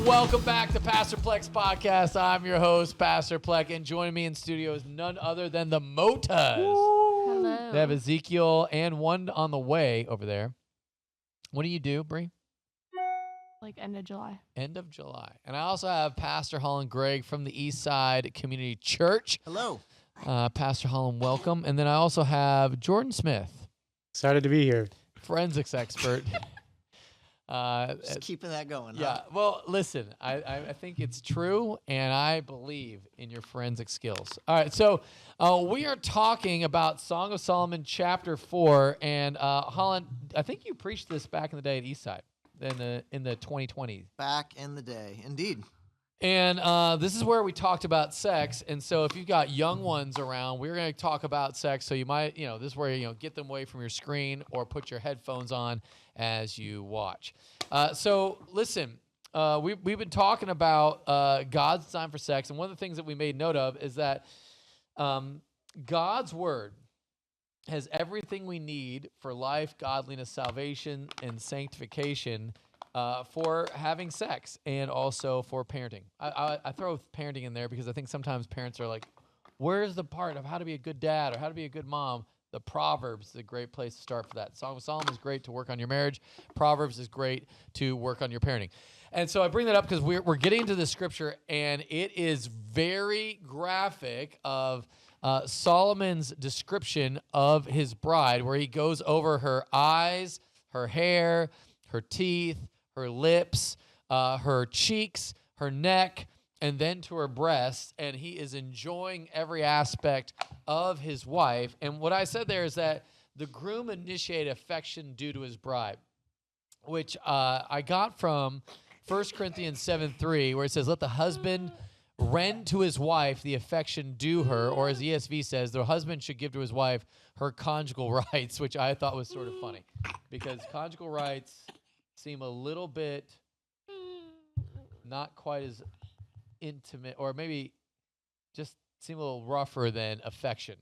Welcome back to Pastor Plex Podcast. I'm your host, Pastor Plex, and joining me in studio is none other than the Motas. Hello. They have Ezekiel and one on the way over there. What do you do, Bree? Like end of July. End of July. And I also have Pastor Holland Gregg from the East Side Community Church. Hello. Pastor Holland, welcome. And then I also have Jordan Smith, Excited to be here. forensics expert. Just keeping that going. Yeah. Huh? Well, listen, I think it's true, and I believe in your forensic skills. All right. So we are talking about Song of Solomon chapter 4. And Holland, I think you preached this back in the day at Eastside in the 2020s. Back in the day, indeed. And this is where we talked about sex. And so if you've got young ones around, we're going to talk about sex. So you might, this is where, get them away from your screen or put your headphones on as you watch. So listen, we've been talking about God's design for sex. And one of the things that we made note of is that God's word has everything we need for life, godliness, salvation, and sanctification for having sex and also for parenting. I throw parenting in there because I think sometimes parents are like, where's the part of how to be a good dad or how to be a good mom? The Proverbs is a great place to start for that. Song of Solomon is great to work on your marriage. Proverbs is great to work on your parenting. And so I bring that up because we're getting into the scripture, and it is very graphic of Solomon's description of his bride, where he goes over her eyes, her hair, her teeth, her lips, her cheeks, her neck, and then to her breasts, and he is enjoying every aspect of his wife. And what I said there is that the groom initiated affection due to his bride, which I got from 1 Corinthians 7:3, where it says, let the husband rend to his wife the affection due her, or as ESV says, the husband should give to his wife her conjugal rights, which I thought was sort of funny, because conjugal rights seem a little bit not quite as intimate, or maybe just seem a little rougher than affection.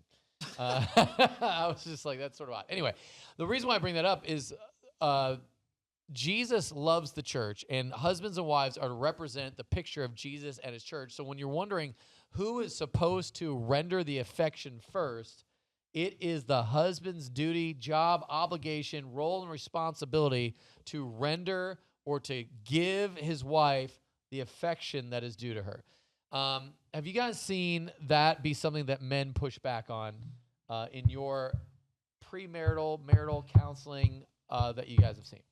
I was just like, that's sort of odd. Anyway, the reason why I bring that up is Jesus loves the church, and husbands and wives are to represent the picture of Jesus and his church. So when you're wondering who is supposed to render the affection first, it is the husband's duty, job, obligation, role, and responsibility to render or to give his wife the affection that is due to her. Have you guys seen that be something that men push back on in your premarital, marital counseling that you guys have seen?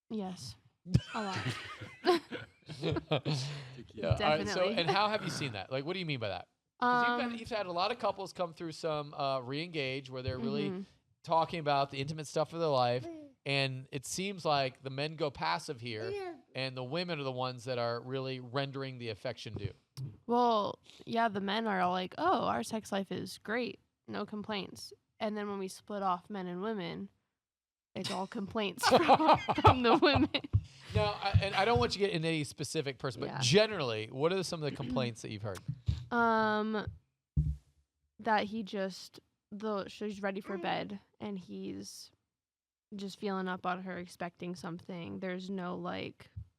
Yes. A lot. Yeah. All right, so, Definitely. and how have you seen that? Like, what do you mean by that? 'Cause you've had a lot of couples come through some re-engage where they're really talking about the intimate stuff of their life, and it seems like the men go passive here, and the women are the ones that are really rendering the affection due. Well, yeah, the men are all like, oh, our sex life is great. No complaints. And then when we split off men and women, it's all complaints from the women. No, and I don't want you to get into any specific person, but Yeah. generally, what are some of the complaints that you've heard? That he just, she's ready for bed, and he's just feeling up on her, expecting something. There's no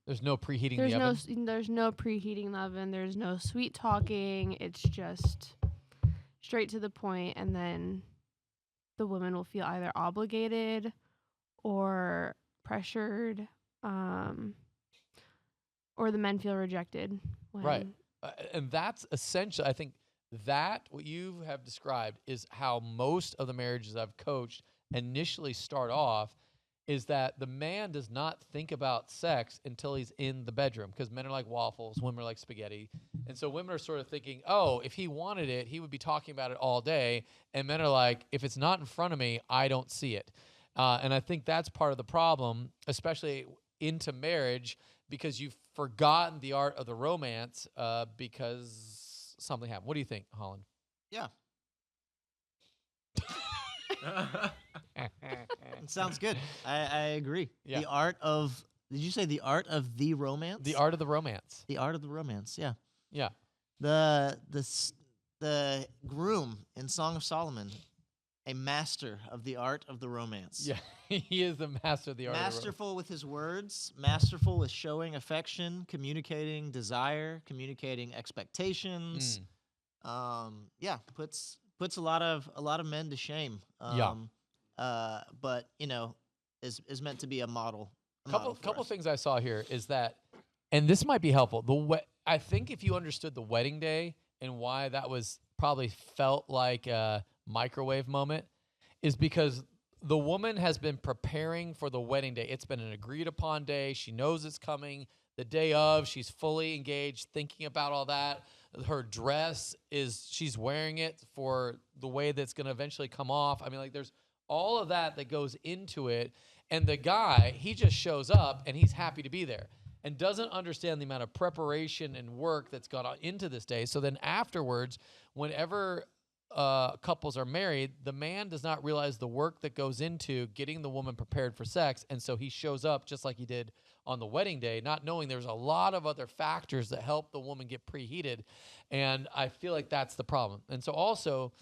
There's no preheating the oven? There's no preheating the oven. There's no sweet talking. It's just straight to the point, and then the woman will feel either obligated or pressured, or the men feel rejected. Right. And that's essentially, I think that what you have described is how most of the marriages I've coached initially start off, is that the man does not think about sex until he's in the bedroom, because men are like waffles, women are like spaghetti. And so women are sort of thinking, oh, if he wanted it, he would be talking about it all day. And men are like, if it's not in front of me, I don't see it. And I think that's part of the problem, especially into marriage, because you've forgotten the art of the romance because something happened. What do you think, Holland? Yeah. It sounds good. I agree. Yeah. The art of, did you say the art of the romance? The art of the romance. The art of the romance, yeah. Yeah. The groom in Song of Solomon a master of the art of the romance. Yeah, he is the master of the art. Masterful with his words, masterful with showing affection, communicating desire, communicating expectations. Yeah, puts a lot of men to shame. Yeah. But is meant to be a model. Couple things I saw here is that, and this might be helpful. I think if you understood the wedding day and why that was probably felt like a microwave moment, is because the woman has been preparing for the wedding day. It's been an agreed upon day. She knows it's coming. The day of, she's fully engaged, thinking about all that. Her dress she's wearing it for the way that's going to eventually come off. I mean, like, there's all of that goes into it. And the guy, he just shows up and he's happy to be there and doesn't understand the amount of preparation and work that's gone into this day. So then afterwards, whenever couples are married, the man does not realize the work that goes into getting the woman prepared for sex. And so he shows up just like he did on the wedding day, not knowing there's a lot of other factors that help the woman get preheated. And I feel like that's the problem. And so also,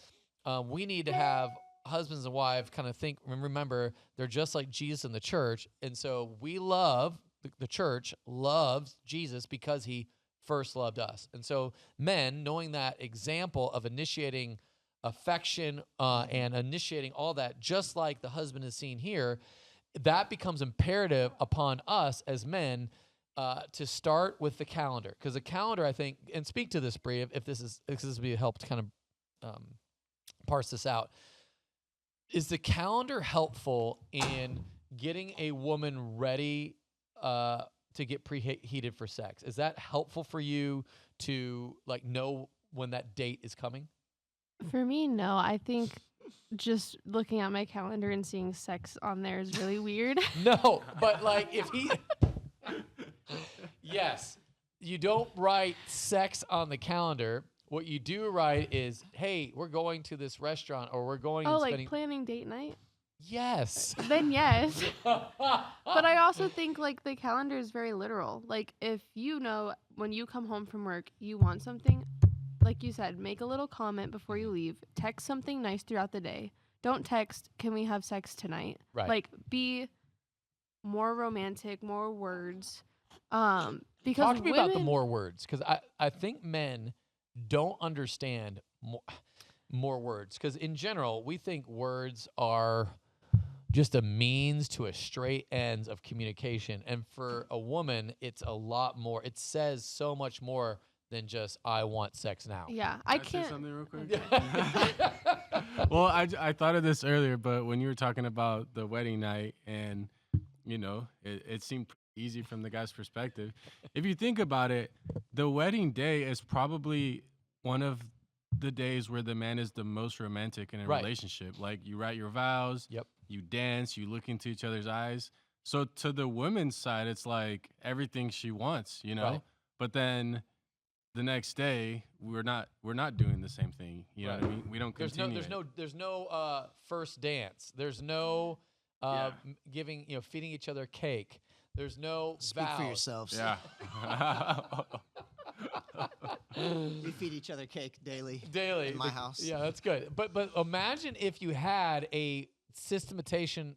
we need to have husbands and wives kind of think, remember, they're just like Jesus in the church. And so we love, the church loves Jesus because he first loved us. And so men, knowing that example of initiating affection and initiating all that, just like the husband is seen here, that becomes imperative upon us as men to start with the calendar. Because the calendar, I think, and speak to this, Bree, if this would be a help to kind of parse this out. Is the calendar helpful in getting a woman ready to get preheated for sex? Is that helpful for you to know when that date is coming? For me, no. I think just looking at my calendar and seeing sex on there is really weird. No, but if he... Yes, you don't write sex on the calendar. What you do write is, hey, we're going to this restaurant, or we're going and spending... planning date night? Yes. Then yes. But I also think the calendar is very literal. If when you come home from work, you want something, like you said, make a little comment before you leave. Text something nice throughout the day. Don't text, can we have sex tonight? Right. Be more romantic, more words. Because talk to me about the more words, because I think men don't understand more words, because in general we think words are just a means to a straight ends of communication, and for a woman it's a lot more. It says so much more than just I want sex now. Yeah, I can't. say something real quick. Well, I thought of this earlier, but when you were talking about the wedding night, and it seemed easy from the guy's perspective. If you think about it, the wedding day is probably one of the days where the man is the most romantic in a relationship. You write your vows, you dance, you look into each other's eyes. So to the woman's side, it's like everything she wants, Right. But then the next day, we're not doing the same thing. You know what I mean? We don't continue. There's no first dance. There's no giving, feeding each other cake. There's no Speak vows. for yourselves. Yeah. We feed each other cake daily. In my house. Yeah, that's good. But imagine if you had a systemized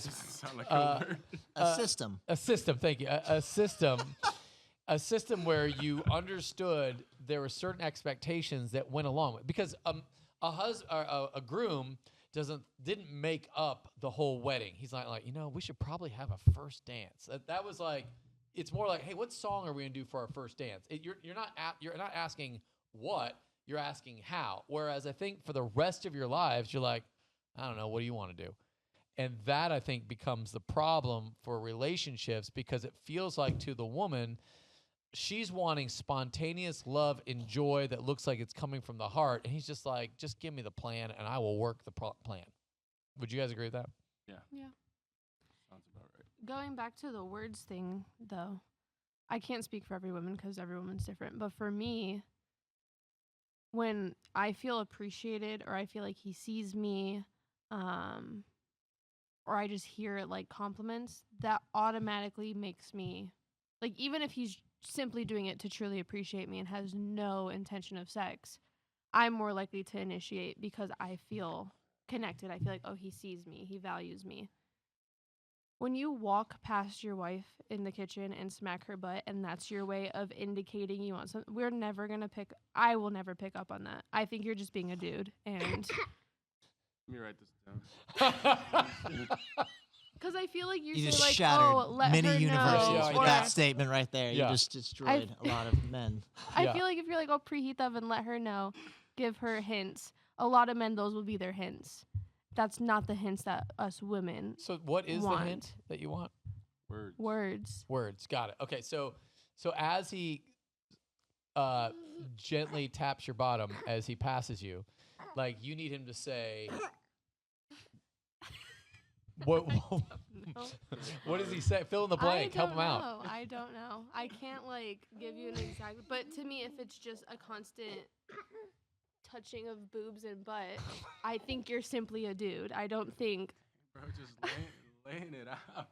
Sound like a word. A system. A system. Thank you. A system. A system where you understood there were certain expectations that went along with, because a groom didn't make up the whole wedding. He's like we should probably have a first dance. That was it's more like, hey, what song are we gonna do for our first dance? You're not asking what, you're asking how. Whereas I think for the rest of your lives, you're like, I don't know, what do you want to do? And that, I think, becomes the problem for relationships, because it feels like to the woman, she's wanting spontaneous love and joy that looks like it's coming from the heart. And he's just like, just give me the plan and I will work the plan. Would you guys agree with that? Yeah. Sounds about right. Going back to the words thing, though, I can't speak for every woman because every woman's different. But for me, when I feel appreciated, or I feel like he sees me, or I just hear compliments, that automatically makes me, even if he's simply doing it to truly appreciate me and has no intention of sex, I'm more likely to initiate because I feel connected. I feel like, oh, he sees me, he values me. When you walk past your wife in the kitchen and smack her butt, and that's your way of indicating you want something, I will never pick up on that. I think you're just being a dude. And Let me write this down. because I feel like You say just like, shattered oh, let many her universities know. with Or that statement right there. Yeah. You just destroyed a lot of men. I Yeah. feel like if you're like, oh, preheat the oven, let her know, give her hints. A lot of men, those will be their hints. That's not the hints that us women So what is want. the hint that you want? Words. Words. Got it. Okay. So as he gently taps your bottom as he passes you, like you need him to say, what? What does he say? Fill in the blank. Help him out. I don't know. I can't like give you an exact. But to me, if it's just a constant touching of boobs and butt, I think you're simply a dude. I don't think Bro, just laying it out.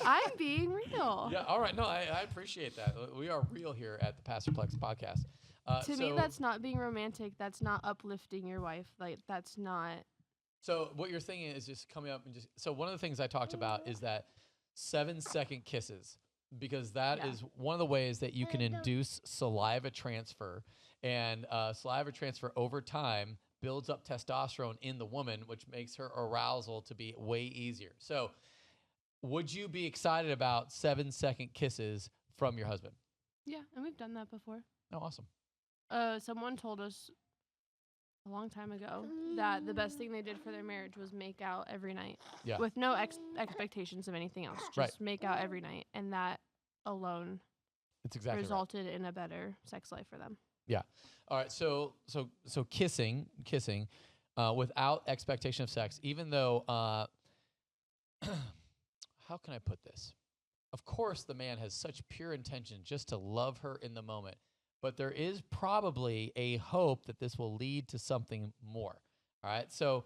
I'm being real. Yeah. All right. No, I appreciate that. We are real here at the Pastorplex podcast. To me, that's not being romantic. That's not uplifting your wife. Like that's not. So what you're thinking is just coming up and just. So one of the things I talked about is that 7-second kisses, because that is one of the ways that you can induce saliva transfer, and saliva transfer over time builds up testosterone in the woman, which makes her arousal to be way easier. So would you be excited about 7-second kisses from your husband? Yeah, and we've done that before. Oh, awesome. Someone told us a long time ago that the best thing they did for their marriage was make out every night. Yeah. With no expectations of anything else. Just Right. make out every night. And that alone It's exactly right. resulted in a better sex life for them. Yeah. All right. So kissing, without expectation of sex, even though, how can I put this? Of course, the man has such pure intention just to love her in the moment, but there is probably a hope that this will lead to something more. All right. So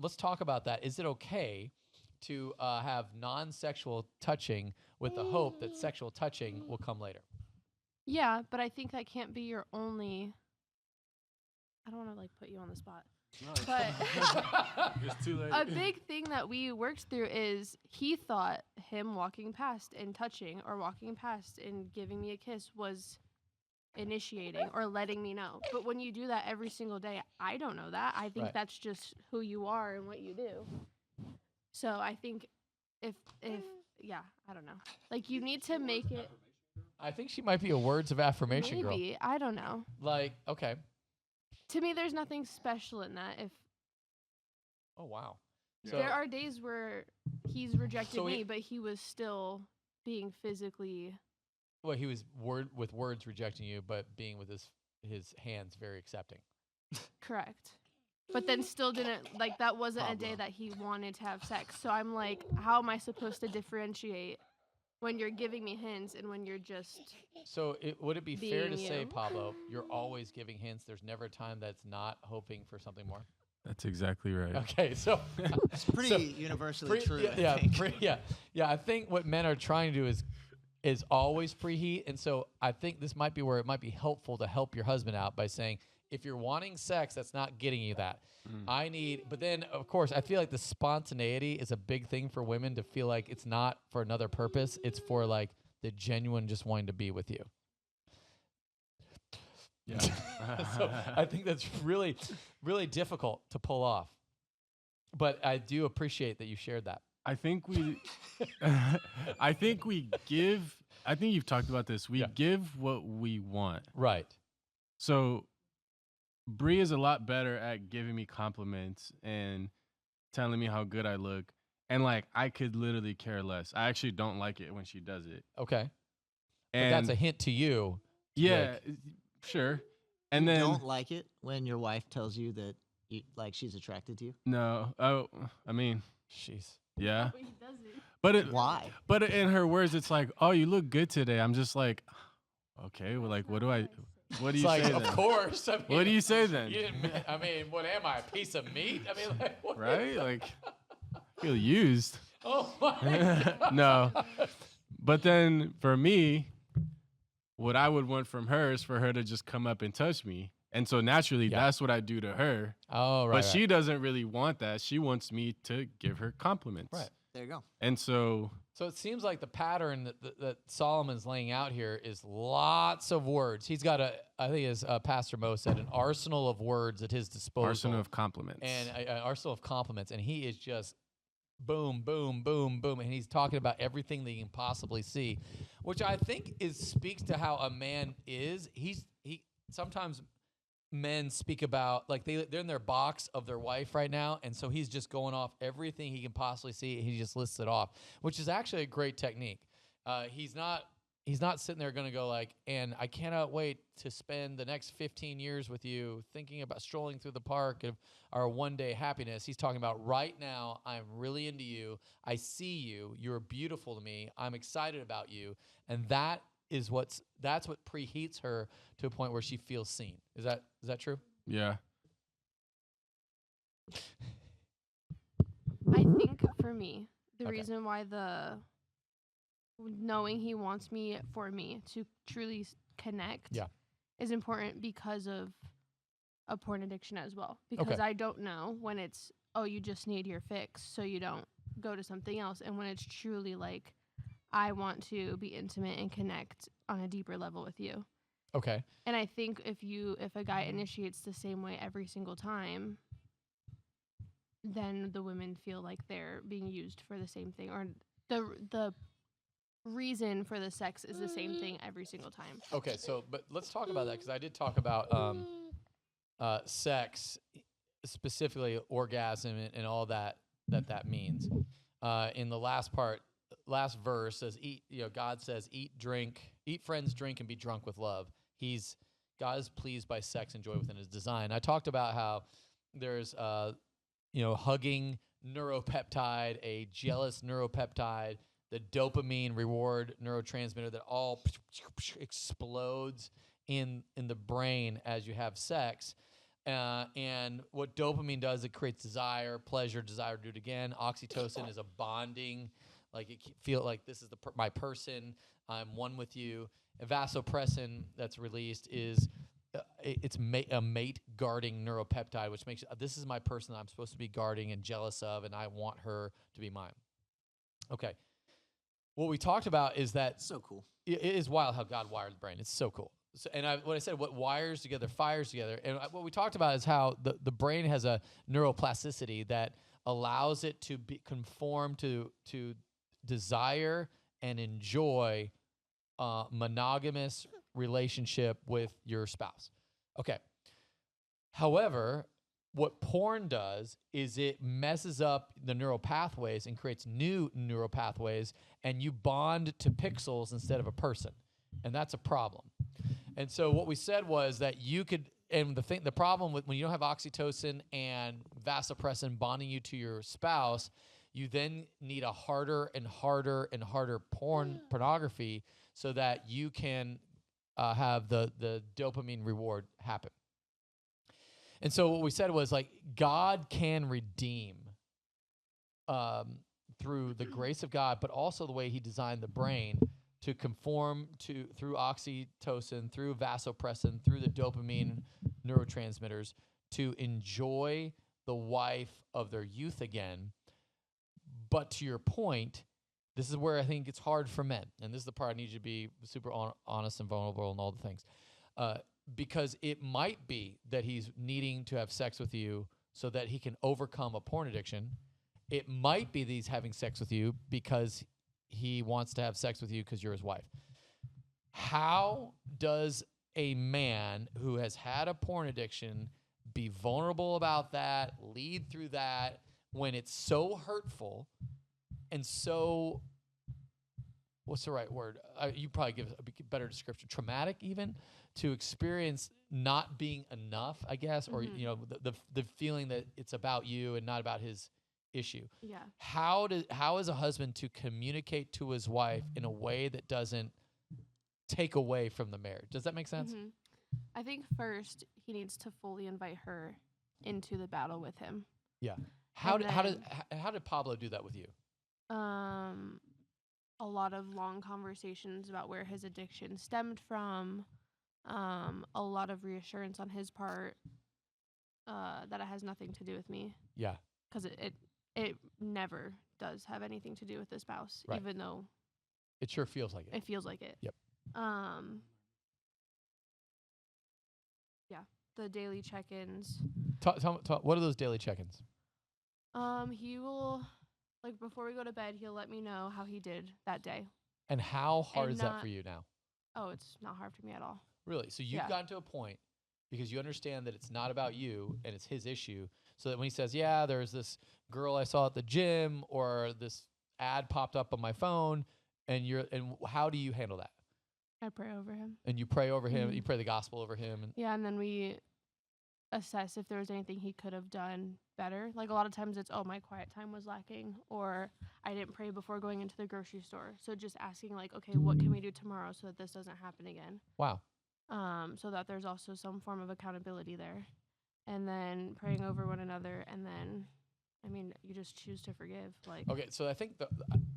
let's talk about that. Is it okay to have non-sexual touching with the hope that sexual touching will come later? Yeah, but I think that can't be your only. I don't want to like put you on the spot. No, But it's too late. a big thing that we worked through is he thought him walking past and touching or walking past and giving me a kiss was initiating or letting me know. But when you do that every single day, I don't know that. I think Right. that's just who you are and what you do. So I think if yeah, I don't know. Like you need to make it I think she might be a words of affirmation girl. maybe, I don't know. Like, okay. To me there's nothing special in that. If Oh, wow. there are days where he's rejected So me, he- but he was still being physically Well, he was with words rejecting you, but being with his hands very accepting. correct. But then still didn't, like, that wasn't a day Pablo. that he wanted to have sex. So I'm like, how am I supposed to differentiate when you're giving me hints and when you're just, So would it be fair to Being say, you. Pablo, you're always giving hints? There's never a time that's not hoping for something more? That's exactly right. Okay, so It's pretty universally true. Yeah, I think. yeah. I think what men are trying to do is always preheat, and so I think this might be where it might be helpful to help your husband out by saying, if you're wanting sex, that's not getting you that. But then of course I feel like the spontaneity is a big thing for women to feel like it's not for another purpose. It's for like the genuine just wanting to be with you. Yeah. So I think that's really, really difficult to pull off. But I do appreciate that you shared that. I think we give, I think you've talked about this. We Yeah. give what we want. Right. So Bree is a lot better at giving me compliments and telling me how good I look. And like, I could literally care less. I actually don't like it when she does it. Okay. But And that's a hint to you. yeah, sure. And You then don't like it when your wife tells you that she's attracted to you. no, oh, I mean, Jeez. yeah. he doesn't. But Why? But in her words, it's like, oh, you look good today. I'm just like, okay, well, like, what do you It's say like, then? of course. I mean, What do you say then? You didn't, I mean, what am I? A piece of meat? I mean, like, what? Right? Like, I feel used. Oh my God. No. But then for me, what I would want from her is for her to just come up and touch me. And so naturally, Yeah. that's what I do to her. Oh, right. But she doesn't really want that. She wants me to give her compliments. Right. There you go. And so So it seems like the pattern that Solomon's laying out here is lots of words. He's got I think as Pastor Mo said, an arsenal of words at his disposal. arsenal of compliments. And an arsenal of compliments. And he is just boom, boom, boom, boom. And he's talking about everything that you can possibly see, which I think speaks to how a man is. He sometimes men speak about, like, they're in their box of their wife right now, and so he's just going off everything he can possibly see, and he just lists it off, which is actually a great technique. He's not sitting there going to go like, and I cannot wait to spend the next 15 years with you thinking about strolling through the park of our one-day happiness. He's talking about right now, I'm really into you. I see you. You're beautiful to me. I'm excited about you. And that's what preheats her to a point where she feels seen. Is that true? Yeah. I think for me, the Okay. reason why knowing he wants me for me to truly connect Yeah. is important because of a porn addiction as well. Because Okay. I don't know when it's, oh, you just need your fix so you don't go to something else. And when it's truly like, I want to be intimate and connect on a deeper level with you. Okay. And I think if a guy initiates the same way every single time, then the women feel like they're being used for the same thing, or the reason for the sex is the same thing every single time. Okay, but let's talk about that, because I did talk about sex, specifically orgasm and all that means. In the last verse says, God says, eat, friends, drink, and be drunk with love. God is pleased by sex and joy within his design. I talked about how there's hugging neuropeptide, a jealous neuropeptide, the dopamine reward neurotransmitter that all explodes in the brain as you have sex. And what dopamine does, it creates desire, pleasure, desire to do it again. Oxytocin is a bonding, like it feel like this is my person, I'm one with you. And vasopressin that's released is a mate guarding neuropeptide, which makes this is my person that I'm supposed to be guarding and jealous of, and I want her to be mine. Okay. What we talked about is that So cool. it is wild how God wired the brain. It's so cool. So, what I said, what wires together, fires together. And what we talked about is how the brain has a neuroplasticity that allows it to conform to desire and enjoy monogamous relationship with your spouse. Okay. However, what porn does is it messes up the neural pathways and creates new neural pathways, and you bond to pixels instead of a person. And that's a problem. And so what we said was that you could, and the problem with when you don't have oxytocin and vasopressin bonding you to your spouse, you then need a harder and harder and harder pornography so that you can have the dopamine reward happen. And so what we said was, like, God can redeem through the grace of God, but also the way he designed the brain to conform through oxytocin, through vasopressin, through the dopamine neurotransmitters, to enjoy the wife of their youth again. But to your point, this is where I think it's hard for men, and this is the part I need you to be super honest and vulnerable and all the things. Because it might be that he's needing to have sex with you so that he can overcome a porn addiction. It might be that he's having sex with you because he wants to have sex with you because you're his wife. How does a man who has had a porn addiction be vulnerable about that, lead through that, when it's so hurtful and so, what's the right word? You probably give a better description, traumatic even, to experience not being enough, I guess, or the feeling that it's about you and not about his issue. Yeah. How is a husband to communicate to his wife in a way that doesn't take away from the marriage? Does that make sense? Mm-hmm. I think first he needs to fully invite her into the battle with him. Yeah. How And did Pablo do that with you? A lot of long conversations about where his addiction stemmed from, a lot of reassurance on his part that it has nothing to do with me, Yeah. because it never does have anything to do with the spouse, Right. even though It sure feels like it. it feels like it. Yep. Yeah, the daily check-ins. Talk, what are those daily check-ins? He will, like, before we go to bed, he'll let me know how he did that day. And how hard And is that not- for you now? Oh, it's not hard for me at all. Really? So you've Yeah. gotten to a point because you understand that it's not about you and it's his issue. So that when he says, yeah, there's this girl I saw at the gym or this ad popped up on my phone, and how do you handle that? I pray over him. And you pray over him, Mhm. you pray the gospel over him. And Yeah, and then we assess if there was anything he could have done better. Like, a lot of times it's, oh, my quiet time was lacking, or I didn't pray before going into the grocery store. So just asking, like, okay, what can we do tomorrow so that this doesn't happen again? wow. So that there's also some form of accountability there. And then praying over one another, and then, I mean, you just choose to forgive. Like, Okay, so I think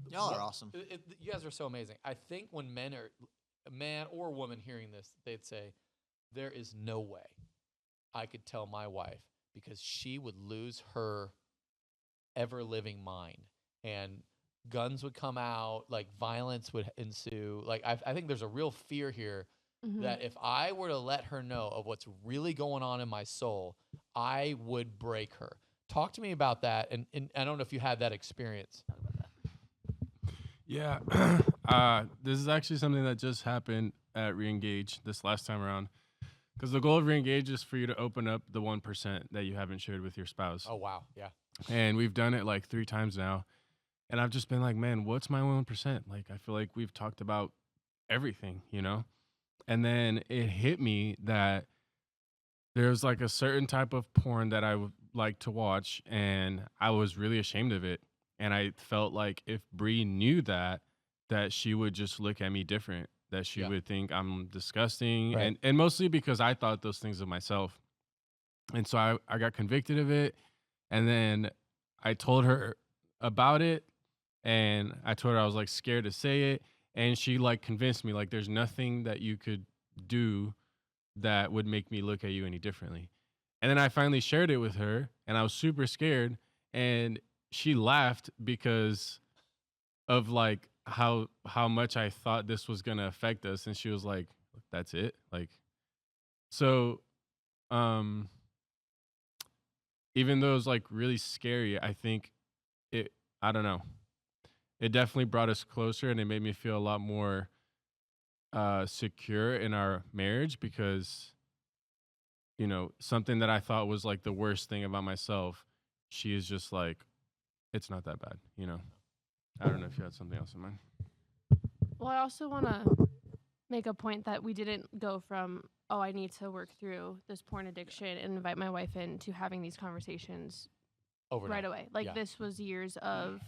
Y'all are awesome. You guys are so amazing. I think when man or woman hearing this, they'd say, there is no way I could tell my wife, because she would lose her ever living mind and guns would come out, like violence would ensue. Like, I think there's a real fear here that if I were to let her know of what's really going on in my soul, I would break her. Talk to me about that. And I don't know if you had that experience. Yeah. This is actually something that just happened at Reengage this last time around. Because the goal of Reengage is for you to open up the 1% that you haven't shared with your spouse. Oh, wow. Yeah. And we've done it like 3 times now. And I've just been like, man, what's my 1%? Like, I feel like we've talked about everything, you know? And then it hit me that there's like a certain type of porn that I would like to watch, and I was really ashamed of it. And I felt like if Bree knew that she would just look at me different, that she Yeah. would think I'm disgusting. Right. And mostly because I thought those things of myself. And so I got convicted of it. And then I told her about it, and I told her I was like scared to say it. And she like convinced me, like, there's nothing that you could do that would make me look at you any differently. And then I finally shared it with her, and I was super scared. And she laughed because of like how much I thought this was gonna affect us. And she was like, that's it? Like, so even though it was like really scary, I think I don't know. It definitely brought us closer, and it made me feel a lot more secure in our marriage, because, you know, something that I thought was like the worst thing about myself, she is just like, it's not that bad, you know? I don't know if you had something else in mind. well, I also want to make a point that we didn't go from, oh, I need to work through this porn addiction and invite my wife in, to having these conversations Overnight. right away. Like, Yeah. this was years of,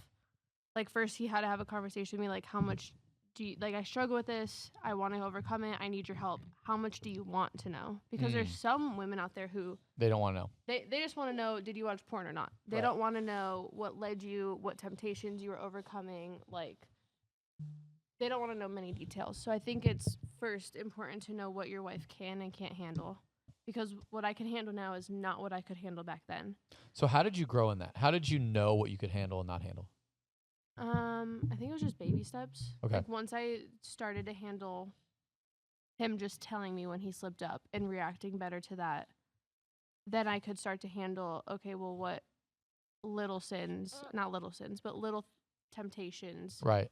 like, first he had to have a conversation with me, like, how much do you, like, I struggle with this, I want to overcome it, I need your help. How much do you want to know? Because there's some women out there who, They don't want to know. they just want to know, did you watch porn or not? They Right. don't want to know what led you, what temptations you were overcoming. Like, they don't want to know many details. So I think it's first important to know what your wife can and can't handle, because what I can handle now is not what I could handle back then. So how did you grow in that? How did you know what you could handle and not handle? I think it was just baby steps. Okay. Like, once I started to handle him just telling me when he slipped up and reacting better to that, then I could start to handle, okay, well, what little sins, not little sins, but little temptations, Right.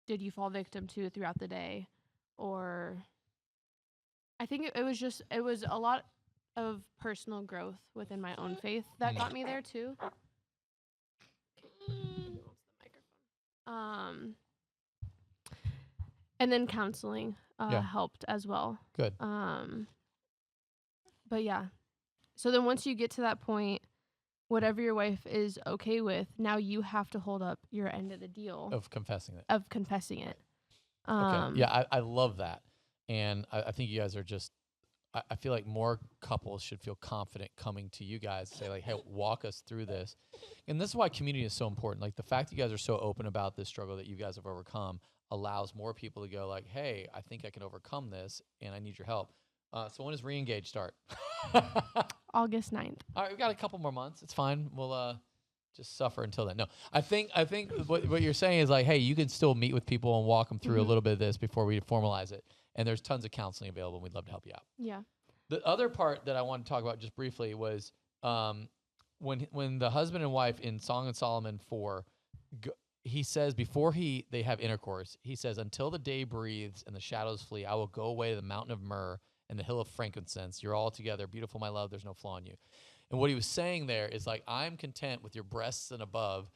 did you fall victim to throughout the day? Or I think it was a lot of personal growth within my own faith that got me there too. And then counseling Yeah. helped as well. Good. But yeah. So then once you get to that point, whatever your wife is okay with, now you have to hold up your end of the deal Of confessing it. of confessing it. Okay. Yeah, I love that. And I think you guys are just I feel like more couples should feel confident coming to you guys, say like, hey, walk us through this. And this is why community is so important. Like the fact that you guys are so open about this struggle that you guys have overcome allows more people to go like, hey, I think I can overcome this and I need your help. So when does Reengage start? August 9th. All right, we've got a couple more months. It's fine. We'll just suffer until then. No, I think what you're saying is like, hey, you can still meet with people and walk them through a little bit of this before we formalize it. And there's tons of counseling available, and we'd love to help you out. Yeah. The other part that I want to talk about just briefly was when the husband and wife in Song of Solomon 4, he says before they have intercourse, he says, until the day breathes and the shadows flee, I will go away to the mountain of myrrh and the hill of frankincense. You're all together, beautiful, my love. There's no flaw in you. And what he was saying there is like, I'm content with your breasts and above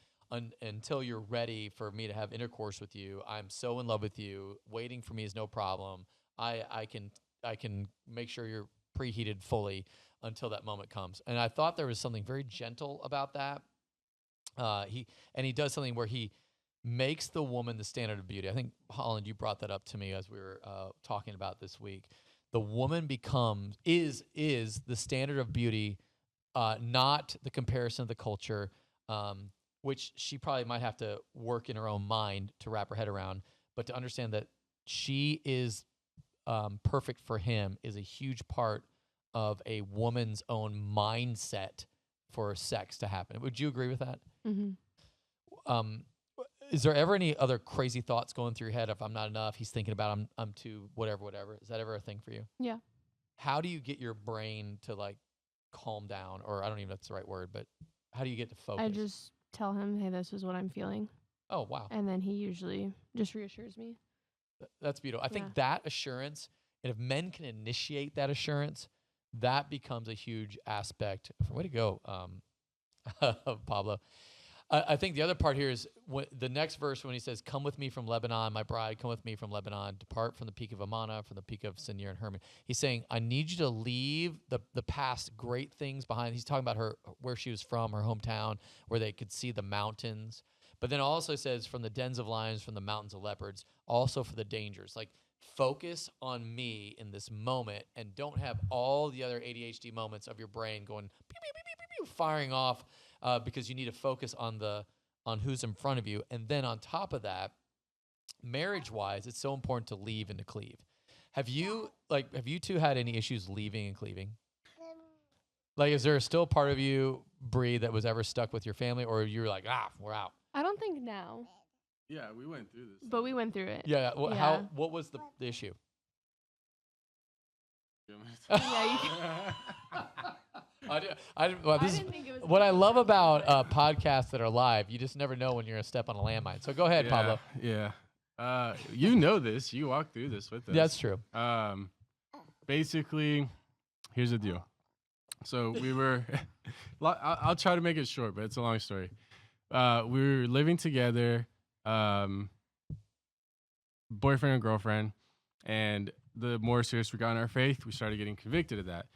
until you're ready for me to have intercourse with you. I'm so in love with you. Waiting for me is no problem. I can make sure you're preheated fully until that moment comes. And I thought there was something very gentle about that. He does something where he makes the woman the standard of beauty. I think, Holland, you brought that up to me as we were talking about this week. The woman is the standard of beauty, not the comparison of the culture, which she probably might have to work in her own mind to wrap her head around. But to understand that she is perfect for him is a huge part of a woman's own mindset for sex to happen. Would you agree with that? Mm-hmm. Is there ever any other crazy thoughts going through your head? If I'm not enough, he's thinking about I'm too whatever. Is that ever a thing for you? Yeah. How do you get your brain to like calm down? Or I don't even know if that's the right word, but how do you get to focus? I just tell him, hey, this is what I'm feeling. Oh, wow. And then he usually just reassures me. That's beautiful. I think that assurance, and if men can initiate that assurance, that becomes a huge aspect. Way to go, Pablo. I think the other part here is the next verse when he says, come with me from Lebanon, my bride, come with me from Lebanon, depart from the peak of Amana, from the peak of Sinir and Hermon. He's saying, I need you to leave the past great things behind. He's talking about where she was from, her hometown, where they could see the mountains. But then also says, from the dens of lions, from the mountains of leopards, also for the dangers. Like, focus on me in this moment and don't have all the other ADHD moments of your brain going, pew, pew, pew, pew, pew, firing off. Because you need to focus on who's in front of you. And then on top of that, marriage-wise, it's so important to leave and to cleave. Have you two had any issues leaving and cleaving? Like, is there still part of you, Bree, that was ever stuck with your family, or you're like, we're out? I don't think now. Yeah, we went through this. But we went through it. Yeah. Yeah. What was the issue? Yeah, you can. I didn't think it was what I love about podcasts that are live. You just never know when you're going to step on a landmine. So go ahead, Pablo. Yeah. You know this. You walked through this with us. That's true. Basically, here's the deal. So we were, I'll try to make it short, but it's a long story. We were living together, boyfriend and girlfriend, and the more serious we got in our faith, we started getting convicted of that.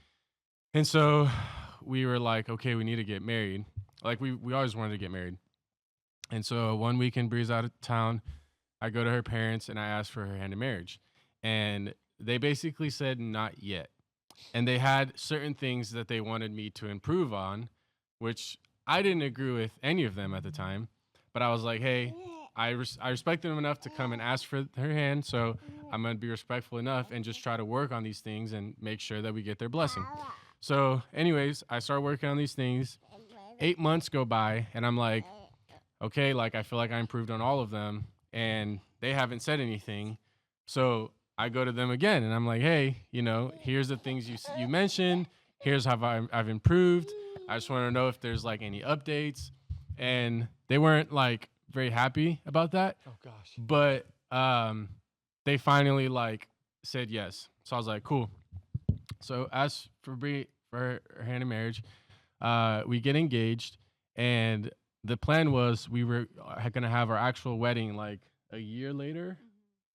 And so we were like, okay, we need to get married. Like we always wanted to get married. And so one weekend, Bree's out of town. I go to her parents and I ask for her hand in marriage. And they basically said, not yet. And they had certain things that they wanted me to improve on, which I didn't agree with any of them at the time. But I was like, hey, I respect them enough to come and ask for her hand. So I'm going to be respectful enough and just try to work on these things and make sure that we get their blessing. So anyways, I start working on these things. 8 months go by and I'm like, okay, like I feel like I improved on all of them and they haven't said anything. So I go to them again and I'm like, hey, here's the things you mentioned. Here's how I've improved. I just want to know if there's like any updates. And they weren't like very happy about that. Oh gosh. But they finally like said yes. So I was like, cool. So as for Bree, for her hand in marriage, we get engaged, and the plan was we were going to have our actual wedding like a year later.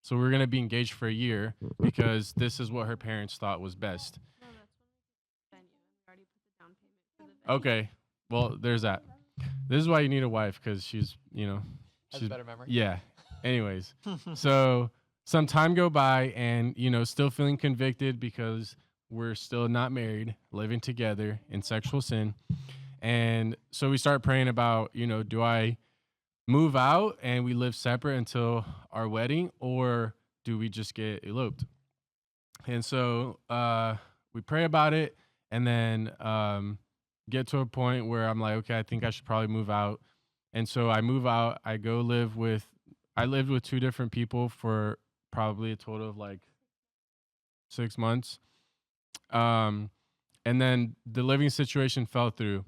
So we were going to be engaged for a year because this is what her parents thought was best. No, that's when we already put the down payment for the venue. Okay, well, there's that. This is why you need a wife, because she's, Has a better memory. Yeah. Anyways, so some time go by and, still feeling convicted because we're still not married, living together in sexual sin. And so we start praying about, do I move out and we live separate until our wedding, or do we just get eloped? And so we pray about it, and then get to a point where I'm like, okay, I think I should probably move out. And so I move out. I lived with 2 different people for probably a total of like 6 months. And then the living situation fell through,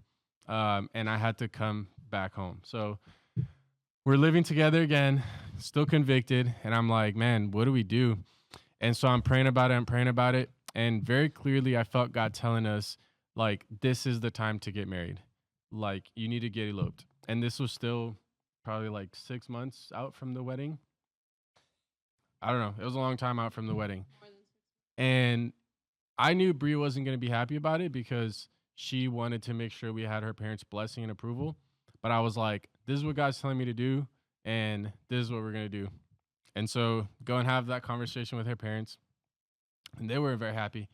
and I had to come back home. So we're living together again, still convicted. And I'm like, man, what do we do? And so I'm praying about it. And very clearly I felt God telling us, like, this is the time to get married. Like, you need to get eloped. And this was still probably like 6 months out from the wedding. I don't know. It was a long time out from the wedding. And I knew Bree wasn't going to be happy about it because she wanted to make sure we had her parents' blessing and approval. But I was like, this is what God's telling me to do, and this is what we're going to do. And so go and have that conversation with her parents. And they were very happy.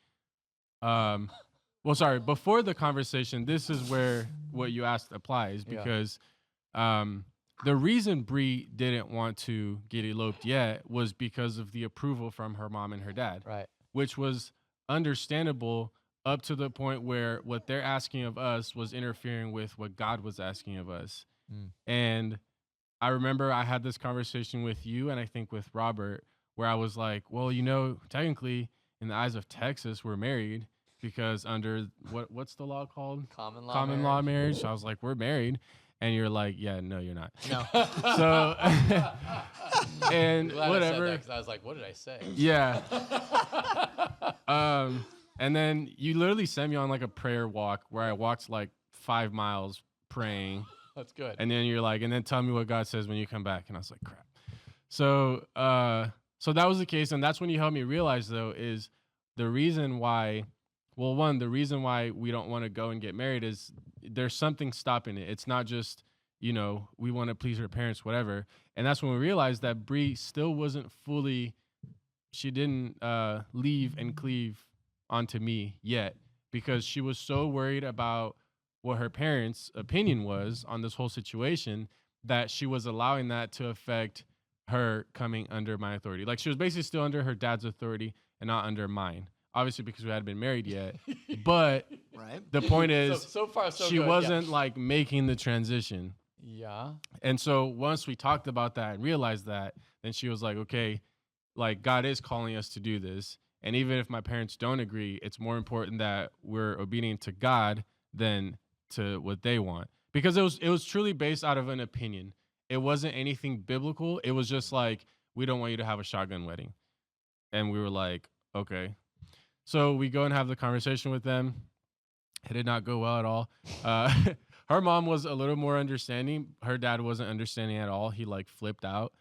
Well, sorry, before the conversation, this is where what you asked applies, because the reason Bree didn't want to get eloped yet was because of the approval from her mom and her dad, Right. which was understandable up to the point where what they're asking of us was interfering with what God was asking of us. And I remember I had this conversation with you, and I think with Robert, where I was like, well, technically in the eyes of Texas, we're married because under what's the law called? Common Law marriage. So I was like, we're married. And you're like, yeah, no, you're not. No. So, and Glad whatever. I said that 'cause I was like, what did I say? Yeah. And then you literally sent me on like a prayer walk where I walked like 5 miles praying. That's good. And then you're like, and then tell me what God says when you come back. And I was like, crap. So, so that was the case. And that's when you helped me realize, though, is the reason why, well, one, the reason why we don't want to go and get married is there's something stopping it. It's not just, we want to please her parents, whatever. And that's when we realized that Bree still wasn't fully, she didn't leave and cleave onto me yet, because she was so worried about what her parents' opinion was on this whole situation that she was allowing that to affect her coming under my authority. Like, she was basically still under her dad's authority and not under mine. Obviously, because we hadn't been married yet. But Right. the point is, so far, so she good. wasn't like making the transition. Yeah. And so once we talked about that and realized that, then she was like, okay, like, God is calling us to do this. And even if my parents don't agree, it's more important that we're obedient to God than to what they want. Because it was truly based out of an opinion. It wasn't anything biblical. It was just like, we don't want you to have a shotgun wedding. And we were like, okay. So we go and have the conversation with them. It did not go well at all. Her mom was a little more understanding. Her dad wasn't understanding at all. He like flipped out.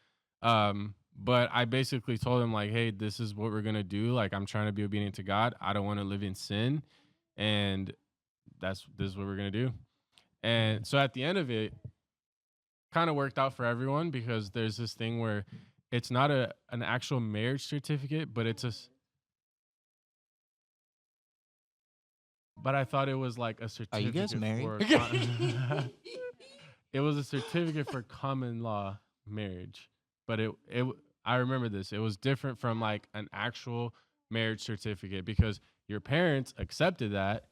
But I basically told him, like, hey, this is what we're going to do. Like, I'm trying to be obedient to God. I don't want to live in sin. And this is what we're going to do. And so at the end of it, kind of worked out for everyone, because there's this thing where it's not an actual marriage certificate, but it's but I thought it was like a certificate. Are you guys married? It was a certificate for common law marriage. But I remember this. It was different from like an actual marriage certificate, because your parents accepted that.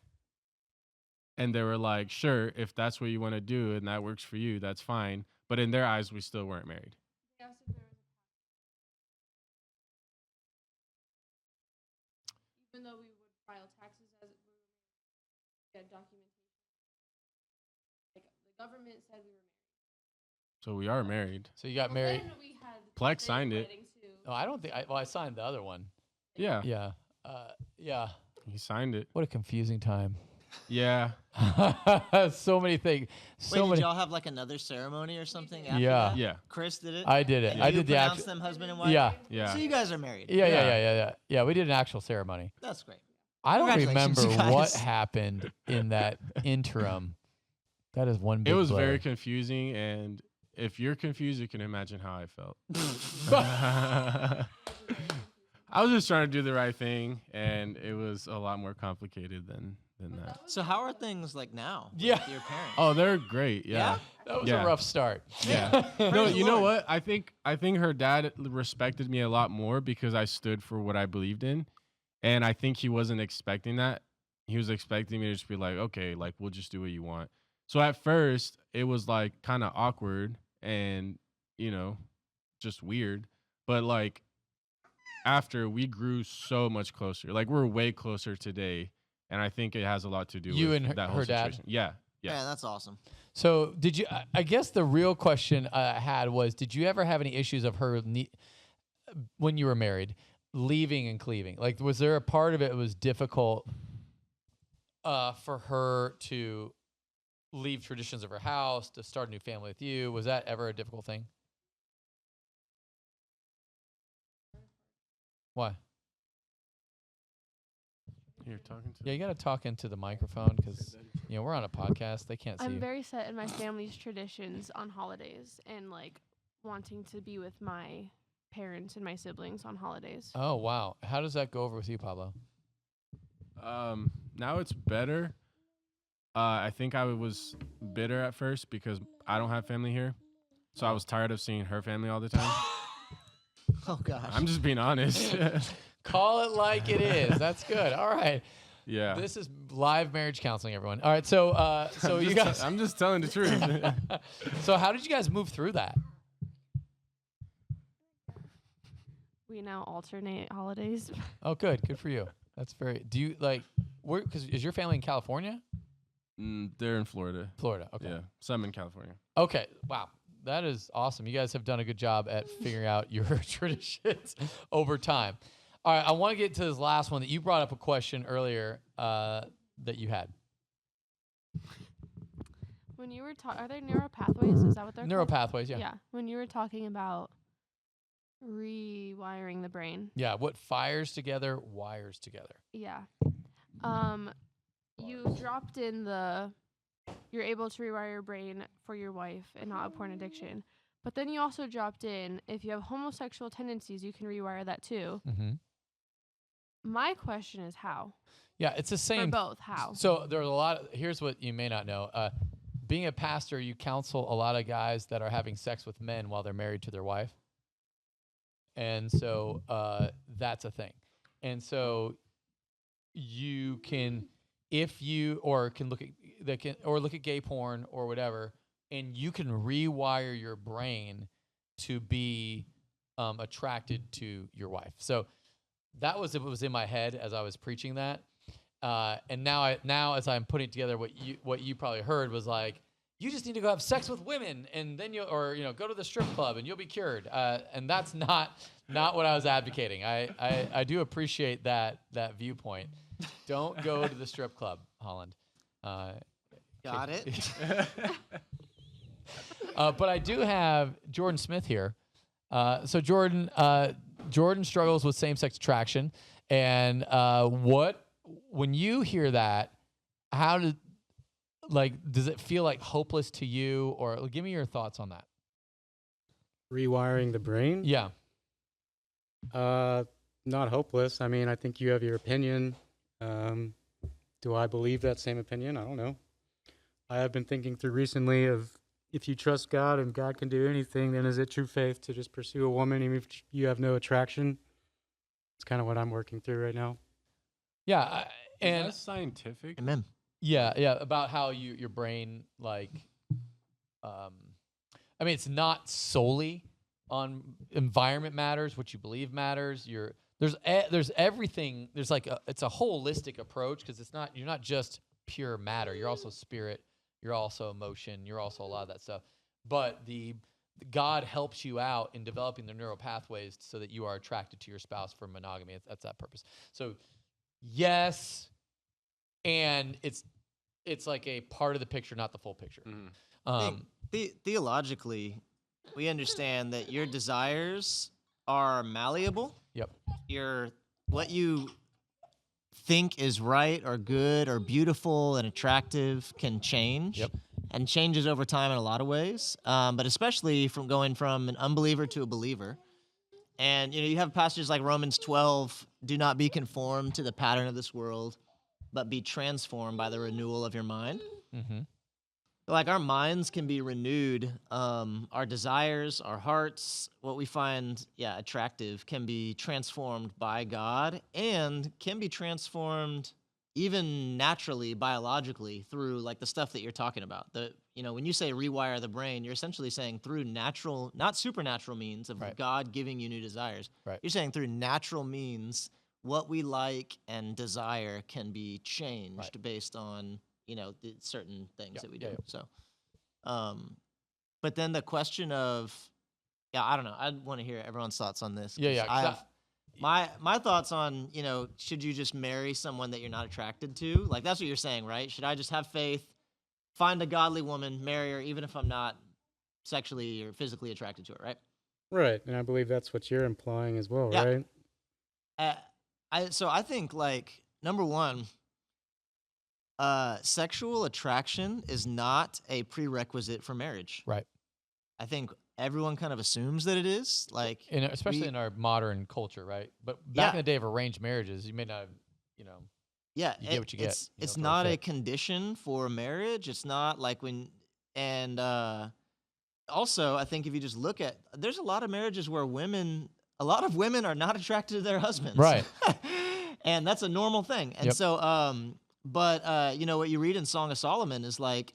And they were like, sure, if that's what you want to do and that works for you, that's fine. But in their eyes, we still weren't married. Even though we would file taxes as we had documentation, like the government said we were married. So we are married. So you got married. Then we had Plex the signed it. wedding too. No, I don't think. I signed the other one. Yeah. Yeah. Yeah. He signed it. What a confusing time. Yeah. So many things. So Wait, many. did y'all have like another ceremony or something after Yeah. that? Yeah. Chris did it? I did it. And I you did the pronounced actual. them husband and wife? Yeah. Yeah. So you guys are married. Yeah. We did an actual ceremony. That's great. I don't Congratulations, remember you what guys. happened in that interim. That is one big It was blur. very confusing. And if you're confused, you can imagine how I felt. I was just trying to do the right thing, and it was a lot more complicated than that. So how are things like now? Yeah. With your parents. Oh, they're great. Yeah. That was Yeah. a rough start. Yeah. No, Praise the you know Lord. what? I think her dad respected me a lot more because I stood for what I believed in. And I think he wasn't expecting that. He was expecting me to just be like, okay, like we'll just do what you want. So at first it was like kind of awkward and, just weird. But like after we grew so much closer, like we're way closer today. And I think it has a lot to do You with and her- that whole her dad? situation. Yeah. Yeah, that's awesome. So did you? I guess the real question I had was, did you ever have any issues of her when you were married, leaving and cleaving? Like, was there a part of it that was difficult for her to leave traditions of her house to start a new family with you? Was that ever a difficult thing? Why? You're talking to Yeah, you got to talk into the microphone because we're on a podcast. They can't see I'm you. very set in my family's traditions on holidays and like wanting to be with my parents and my siblings on holidays. Oh wow, how does that go over with you, Pablo? Now it's better. I think I was bitter at first because I don't have family here. So I was tired of seeing her family all the time. Oh gosh. I'm just being honest. Call it like it is. That's good. All right. Yeah. This is live marriage counseling, everyone. All right. So, you guys. I'm just telling the truth. So, how did you guys move through that? We now alternate holidays. Oh, good. Good for you. That's very. Do you like? Where? Because is your family in California? They're in Florida. Florida. Okay. Yeah. Some in California. Okay. Wow. That is awesome. You guys have done a good job at figuring out your traditions over time. All right. I want to get to this last one that you brought up a question earlier that you had. When you were talking, are there neural pathways? Is that what they're Neural called? pathways. Yeah. Yeah. When you were talking about rewiring the brain. Yeah. What fires together wires together. Yeah. You dropped in you're able to rewire your brain for your wife and not a porn addiction. But then you also dropped in, if you have homosexual tendencies, you can rewire that too. Mm-hmm. My question is how? Yeah, it's the same. For both, how? So there's a lot. Here's what you may not know. Being a pastor, you counsel a lot of guys that are having sex with men while they're married to their wife, and so that's a thing. And so you can, if you can look at gay porn or whatever, and you can rewire your brain to be attracted to your wife. So that was it was in my head as I was preaching that. And now as I'm putting together what you probably heard was like, you just need to go have sex with women and then go to the strip club and you'll be cured. And that's not what I was advocating. I do appreciate that viewpoint. Don't go to the strip club, Holland. Got it. But I do have Jordan Smith here. So Jordan struggles with same-sex attraction, and when you hear that, does it feel like hopeless to you, or give me your thoughts on that? Rewiring the brain? Yeah. Not hopeless. I mean, I think you have your opinion. Do I believe that same opinion? I don't know. I have been thinking through recently of if you trust God and God can do anything, then is it true faith to just pursue a woman even if you have no attraction? It's kind of what I'm working through right now. Yeah. And Is that scientific? Amen. yeah, about how your brain it's not solely on environment matters, what you believe matters. There's everything. There's it's a holistic approach because you're not just pure matter. You're also spirit. You're also emotion. You're also a lot of that stuff. But God helps you out in developing the neural pathways so that you are attracted to your spouse for monogamy. That's that purpose. So yes, and it's like a part of the picture, not the full picture. Mm-hmm. Theologically, we understand that your desires are malleable. Yep. What you think is right or good or beautiful and attractive can change. Yep. And changes over time in a lot of ways, but especially from going from an unbeliever to a believer. And, you have passages like Romans 12, do not be conformed to the pattern of this world, but be transformed by the renewal of your mind. Mm-hmm. Like our minds can be renewed. Our desires, our hearts, what we find, attractive can be transformed by God and can be transformed even naturally, biologically through like the stuff that you're talking about. When you say rewire the brain, you're essentially saying through natural, not supernatural means of Right. God giving you new desires. Right. You're saying through natural means, what we like and desire can be changed based on the certain things that we do. Yeah. So, but then the question of, I don't know. I want to hear everyone's thoughts on this. 'Cause I have my thoughts on, should you just marry someone that you're not attracted to? Like that's what you're saying, right? Should I just have faith, find a godly woman, marry her, even if I'm not sexually or physically attracted to her, right? Right, and I believe that's what you're implying as well, Yeah. right? So I think like number one, sexual attraction is not a prerequisite for marriage. Right. I think everyone kind of assumes that it is. Like, Especially in our modern culture, right? But back in the day of arranged marriages, you may not have, you get what you get. It's for a not a fit. condition for marriage. It's not like also, I think if you just look at, there's a lot of marriages where a lot of women are not attracted to their husbands. Right. And that's a normal thing. And Yep. so, but what you read in Song of Solomon is like,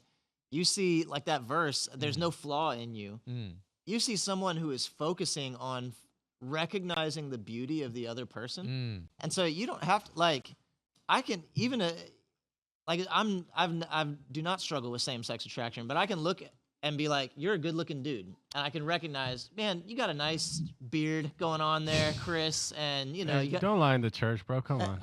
you see like that verse, there's no flaw in you. Mm. You see someone who is focusing on recognizing the beauty of the other person. Mm. And so you don't have to like, I can even I do not struggle with same-sex attraction, but I can look and be like, you're a good-looking dude, and I can recognize, man, you got a nice beard going on there, Chris, and you got, Don't lie in the church, bro. Come on.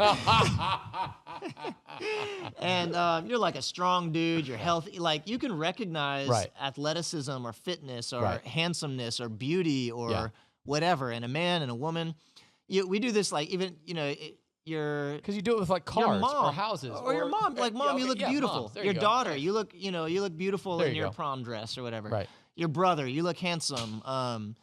and you're like a strong dude, you're healthy. Like you can recognize Right. athleticism or fitness or Right. handsomeness or beauty or Yeah. whatever in a man and a woman. We do this like even your Because you do it with like your cars mom or houses or your mom. Like, mom, you look beautiful. moms. There Your you go. daughter, you look beautiful There in you your go. prom dress or whatever. Right. Your brother, you look handsome.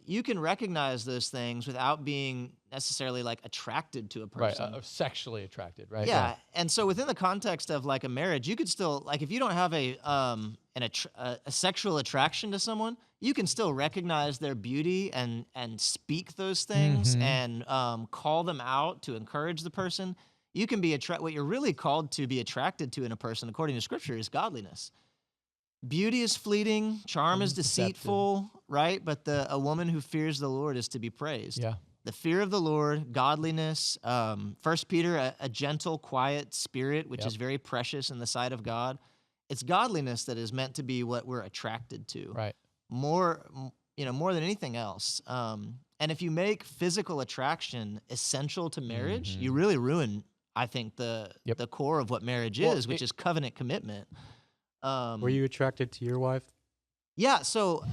You can recognize those things without being necessarily like attracted to a Right. person. Sexually attracted, right? Yeah. And so within the context of like a marriage, you could still like if you don't have a sexual attraction to someone, you can still recognize their beauty and speak those things Mhm. and call them out to encourage the person. You can be what you're really called to be attracted to in a person, according to Scripture, is godliness. Beauty is fleeting, charm is Deceptive. deceitful, right? But a woman who fears the Lord is to be praised. Yeah. The fear of the Lord, godliness, 1 Peter, a gentle, quiet spirit, which Yep. is very precious in the sight of God. It's godliness that is meant to be what we're attracted to. Right. More than anything else. And if you make physical attraction essential to marriage, Mhm. you really ruin, I think, the Yep. core of what marriage Well, is, which is covenant commitment. Were you attracted to your wife? Yeah, so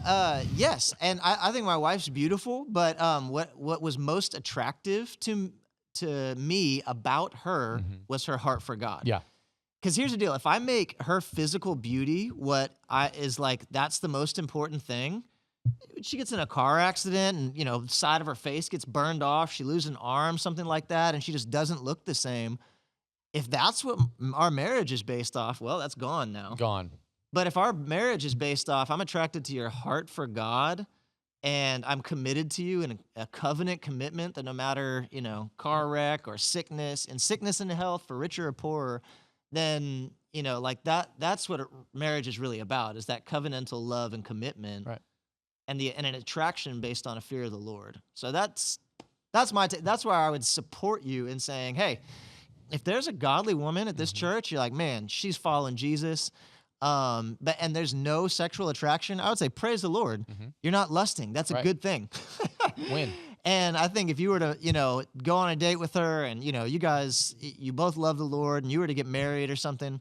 yes, and I think my wife's beautiful, but what was most attractive to me about her Mhm. was her heart for God. Yeah. Because here's the deal: if I make her physical beauty that's the most important thing. She gets in a car accident and the side of her face gets burned off. She loses an arm, something like that, and she just doesn't look the same. If that's what our marriage is based off, well, that's gone now. Gone. But if our marriage is based off, I'm attracted to your heart for God, and I'm committed to you in a covenant commitment that no matter, car wreck or sickness and health, for richer or poorer, then, like that's what marriage is really about, is that covenantal love and commitment. Right. And an attraction based on a fear of the Lord. So that's that's where I would support you in saying, hey, if there's a godly woman at this church, you're like, man, she's following Jesus, and there's no sexual attraction, I would say, praise the Lord. Mhm. You're not lusting. That's a Right. good thing. Win. And I think if you were to, go on a date with her and, you guys, you both love the Lord and you were to get married or something,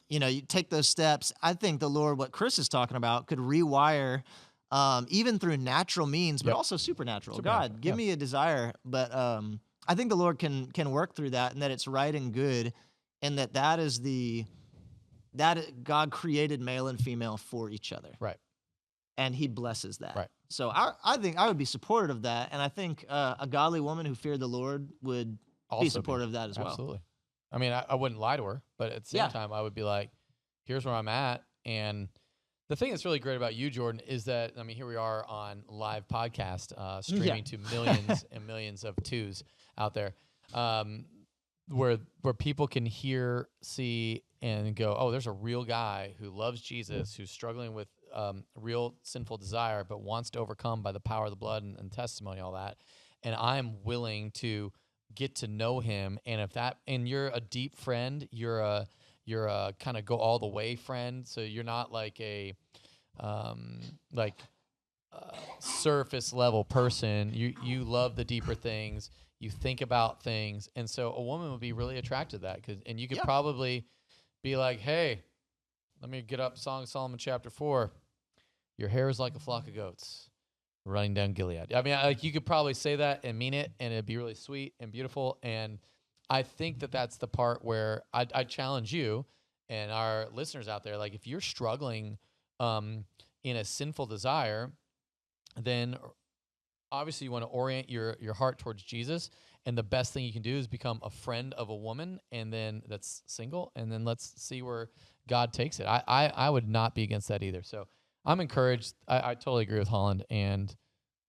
you take those steps. I think the Lord, what Chris is talking about, could rewire even through natural means, but Yep. also supernatural. Supernatural, God, give yeah. me a desire. But I think the Lord can work through that, and that it's right and good, and that is that God created male and female for each other. Right. and he blesses that. Right. So I think I would be supportive of that, and I think a godly woman who feared the Lord would Also be supportive of that as well. Absolutely. I mean, I wouldn't lie to her, but at the same Yeah. time, I would be like, here's where I'm at. And the thing that's really great about you, Jordan, is that, I mean, here we are on live podcast, streaming to millions and millions of twos out there, where people can hear, see, and go, oh, there's a real guy who loves Jesus, who's struggling with real sinful desire, but wants to overcome by the power of the blood and testimony, all that. And I'm willing to get to know him. And if that, and you're a deep friend, you're a kind of go all the way friend. So you're not like a surface level person. You love the deeper things. You think about things. And so a woman would be really attracted to that. And you could probably be like, hey, let me get up Song of Solomon chapter 4. Your hair is like a flock of goats running down Gilead. I mean, like you could probably say that and mean it, and it'd be really sweet and beautiful. And I think that that's the part where I challenge you and our listeners out there. Like, if you're struggling in a sinful desire, then obviously you want to orient your heart towards Jesus. And the best thing you can do is become a friend of a woman, and then that's single, and then let's see where God takes it. I would not be against that either. So I'm encouraged. I totally agree with Holland, and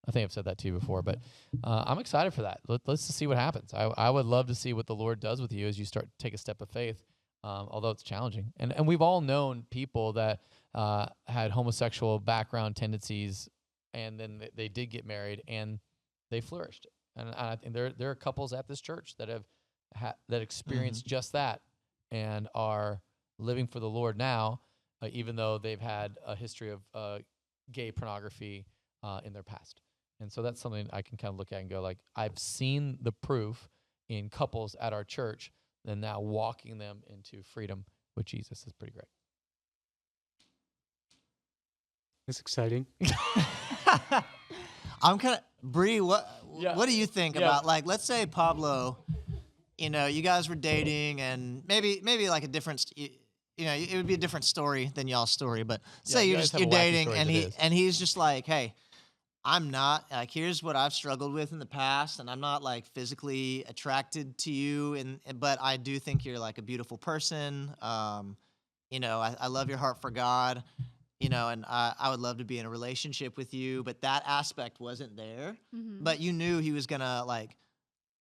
I think I've said that to you before, but I'm excited for that. Let's just see what happens. I would love to see what the Lord does with you as you start to take a step of faith, although it's challenging. And we've all known people that had homosexual background tendencies, and then they did get married, and they flourished. And I think there are couples at this church that have that experienced just that and are living for the Lord now, even though they've had a history of gay pornography in their past. And so that's something I can kind of look at and go, like, I've seen the proof in couples at our church, and now walking them into freedom with Jesus is pretty great. It's exciting. I'm kind of Bree. What do you think Yeah. about, like, let's say Pablo, you know, you guys were dating, and maybe like a different, you know, it would be a different story than y'all's story. But say you you're guys just have you're a wacky dating, story and as it is. he's just like, hey, I'm not like, here's what I've struggled with in the past, and I'm not like physically attracted to you, but I do think you're like a beautiful person. You know, I love your heart for God. You know, and I would love to be in a relationship with you, but that aspect wasn't there. Mm-hmm. But you knew he was gonna like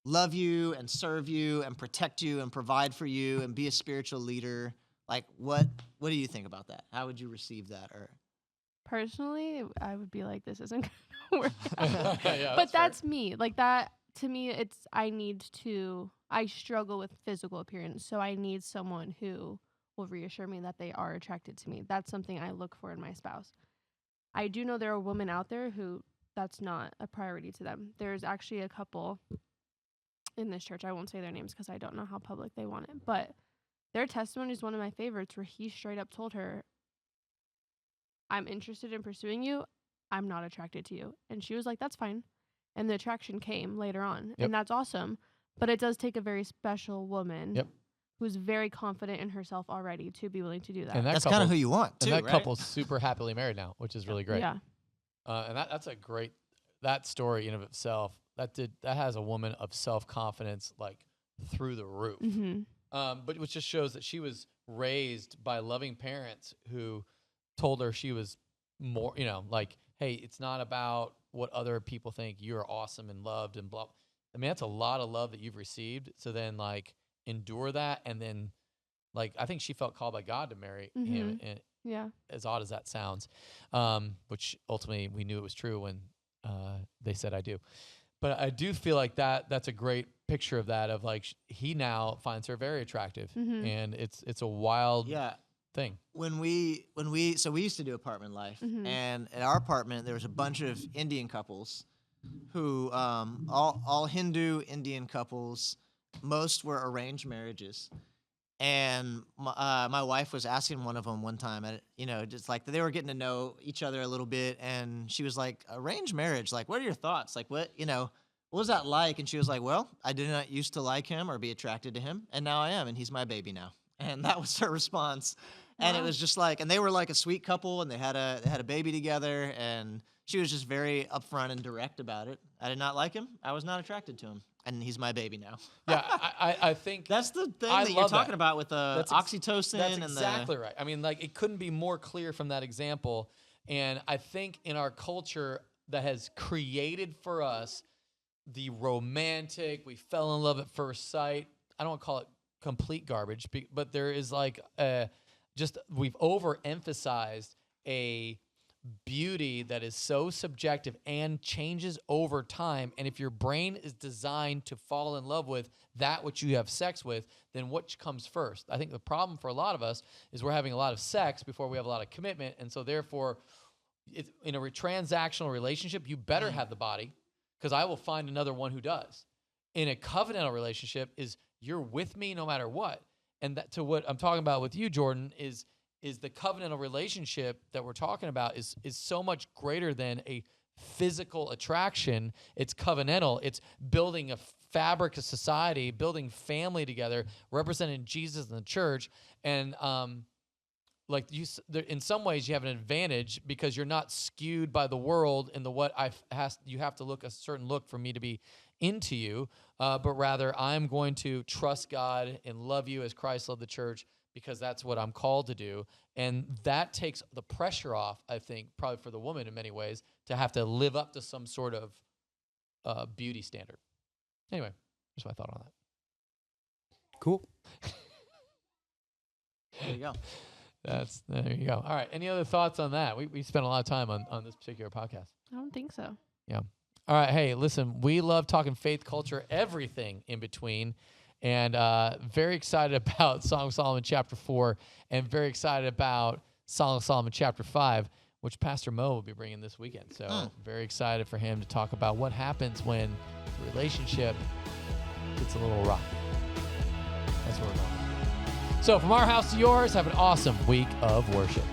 love you and serve you and protect you and provide for you and be a spiritual leader. Like, what do you think about that? How would you receive that? Or Personally, I would be like, this isn't gonna work out. Yeah, But fair. that's me. Like, that to me, I struggle with physical appearance, so I need someone who will reassure me that they are attracted to me. That's something I look for in my spouse. I do know there are women out there who that's not a priority to them. There's actually a couple in this church. I won't say their names because I don't know how public they want it, but their testimony is one of my favorites, where he straight up told her, I'm interested in pursuing you. I'm not attracted to you. And she was like, that's fine. And the attraction came later on. Yep. And that's awesome. But it does take a very special woman Yep. who's very confident in herself already to be willing to do that. And that's kind of who you want too, And that right? couple's super happily married now, which is really great. Yeah. And that's a great, that story in of itself, that has a woman of self-confidence like through the roof. Mm-hmm. But which just shows that she was raised by loving parents who told her she was more, you know, like, hey, it's not about what other people think. You're awesome and loved and blah. I mean, that's a lot of love that you've received. So then, like, endure that, and then, like, I think she felt called by God to marry him. And Yeah. as odd as that sounds, which ultimately we knew it was true when they said I do. But I do feel like that's a great picture of that, of like he now finds her very attractive, and it's a wild thing. When we used to do apartment life, and at our apartment there was a bunch of Indian couples who all Hindu Indian couples. Most were arranged marriages. And my wife was asking one of them one time, you know, just like they were getting to know each other a little bit, and she was like, arranged marriage, like, what are your thoughts? Like, what was that like? And she was like, well, I did not used to like him or be attracted to him, and now I am, and he's my baby now. And that was her response. And it Wow. was just like, and they were like a sweet couple, and they had a baby together, and she was just very upfront and direct about it. I did not like him. I was not attracted to him, and he's my baby now. Yeah, I think That's the thing I that you're love that. talking about with the That's ex- oxytocin that's and exactly right. I mean, like it couldn't be more clear from that example. And I think in our culture that has created for us the romantic, we fell in love at first sight. I don't want to call it complete garbage, but there is like just we've overemphasized a beauty that is so subjective and changes over time. And if your brain is designed to fall in love with that which you have sex with, then what comes first? I think the problem for a lot of us is we're having a lot of sex before we have a lot of commitment. And so therefore, in a transactional relationship, you better have the body because I will find another one who does. In a covenantal relationship is you're with me no matter what. And that to what I'm talking about with you, Jordan, is the covenantal relationship that we're talking about is so much greater than a physical attraction. It's covenantal. It's building a fabric of society, building family together, representing Jesus in the church. And like in some ways you have an advantage because you're not skewed by the world and you have to look a certain look for me to be into you, but rather I'm going to trust God and love you as Christ loved the church because that's what I'm called to do. And that takes the pressure off, I think, probably for the woman in many ways, to have to live up to some sort of beauty standard. Anyway, just my thought on that. Cool. there you go. There you go. All right. Any other thoughts on that? We spent a lot of time on this particular podcast. I don't think so. Yeah. All right. Hey, listen, we love talking faith, culture, everything in between. And very excited about Song of Solomon chapter 4 and very excited about Song of Solomon chapter 5, which Pastor Mo will be bringing this weekend. So very excited for him to talk about what happens when the relationship gets a little rocky. That's where we're going. So from our house to yours, have an awesome week of worship.